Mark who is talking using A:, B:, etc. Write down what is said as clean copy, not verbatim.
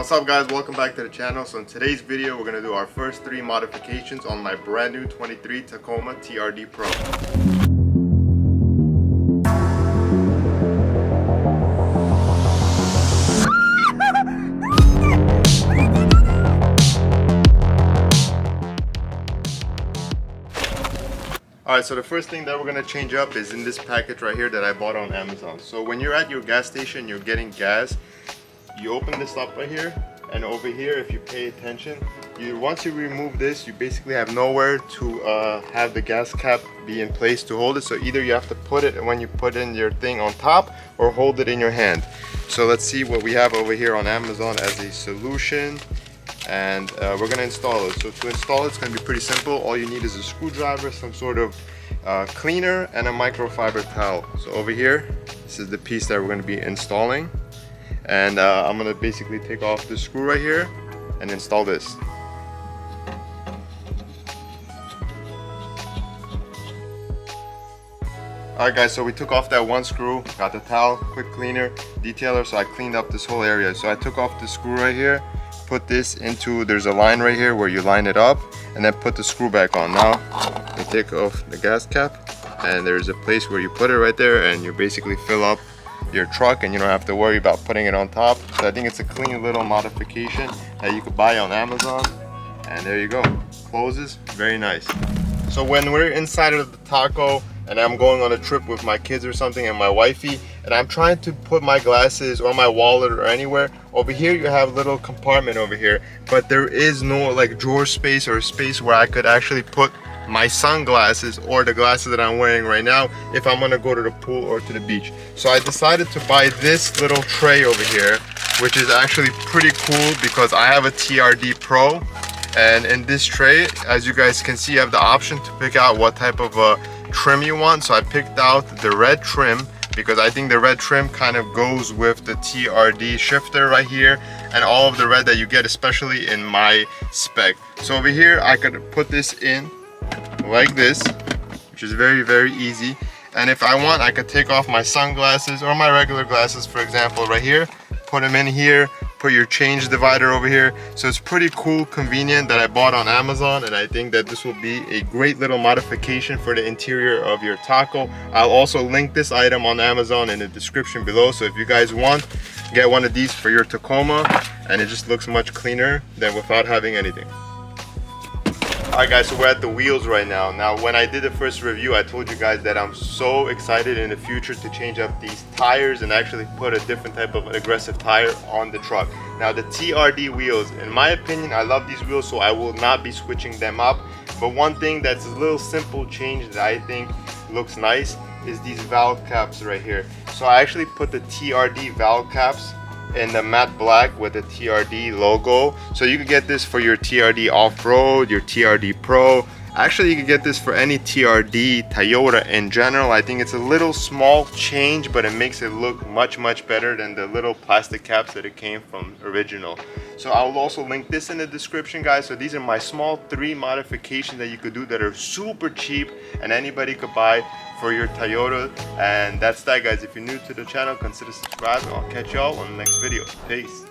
A: What's up guys, welcome back to the channel. So in today's video we're going to do our first 3 modifications on my brand new 23 Tacoma TRD Pro. Alright, so the first thing that we're going to change up is in this package right here that I bought on Amazon. So when you're at your gas station, you're getting gas, you open this up right here, and over here, if you pay attention, once you remove this, you basically have nowhere to have the gas cap be in place to hold it. So either you have to put it when you put in your thing on top or hold it in your hand. So let's see what we have over here on Amazon as a solution. And we're going to install it. So to install it, it's going to be pretty simple. All you need is a screwdriver, some sort of cleaner, and a microfiber towel. So over here, this is the piece that we're going to be installing. And I'm going to basically take off the screw right here and install this. Alright guys, so we took off that one screw, got the towel, quick cleaner, detailer, so I cleaned up this whole area. So I took off the screw right here, put this into, there's a line right here where you line it up, and then put the screw back on. Now you take off the gas cap, and there's a place where you put it right there, and you basically fill up your truck and you don't have to worry about putting it on top. So I think it's a clean little modification that you could buy on Amazon, and there you go, closes, very nice. So when we're inside of the taco and I'm going on a trip with my kids or something and my wifey, and I'm trying to put my glasses or my wallet or anywhere, over here you have a little compartment over here, but there is no like drawer space or space where I could actually put my sunglasses or the glasses that I'm wearing right now if I'm gonna go to the pool or to the beach. So I decided to buy this little tray over here, which is actually pretty cool because I have a TRD Pro, and in this tray, as you guys can see, you have the option to pick out what type of trim you want. So I picked out the red trim because I think the red trim kind of goes with the TRD shifter right here and all of the red that you get, especially in my spec. So over here I could put this in like this, which is very easy. And if I want, I could take off my sunglasses or my regular glasses, for example, right here, put them in here, put your change divider over here. So it's pretty cool, convenient, that I bought on Amazon, and I think that this will be a great little modification for the interior of your taco. I'll also link this item on Amazon in the description below, so if you guys want, get one of these for your Tacoma, and it just looks much cleaner than without having anything. Alright guys, so we're at the wheels right now. Now when I did the first review, I told you guys that I'm so excited in the future to change up these tires and actually put a different type of aggressive tire on the truck. Now the TRD wheels, in my opinion, I love these wheels, so I will not be switching them up. But one thing that's a little simple change that I think looks nice is these valve caps right here. So I actually put the TRD valve caps in the matte black with the TRD logo. So you could get this for your TRD off-road, your TRD Pro. Actually, you could get this for any TRD Toyota in general. I think it's a little small change, but it makes it look much better than the little plastic caps that it came from original. So I'll also link this in the description, guys. So these are my small 3 modifications that you could do that are super cheap and anybody could buy for your Toyota. And that's that, guys. If you're new to the channel, consider subscribing. I'll catch y'all on the next video. Peace.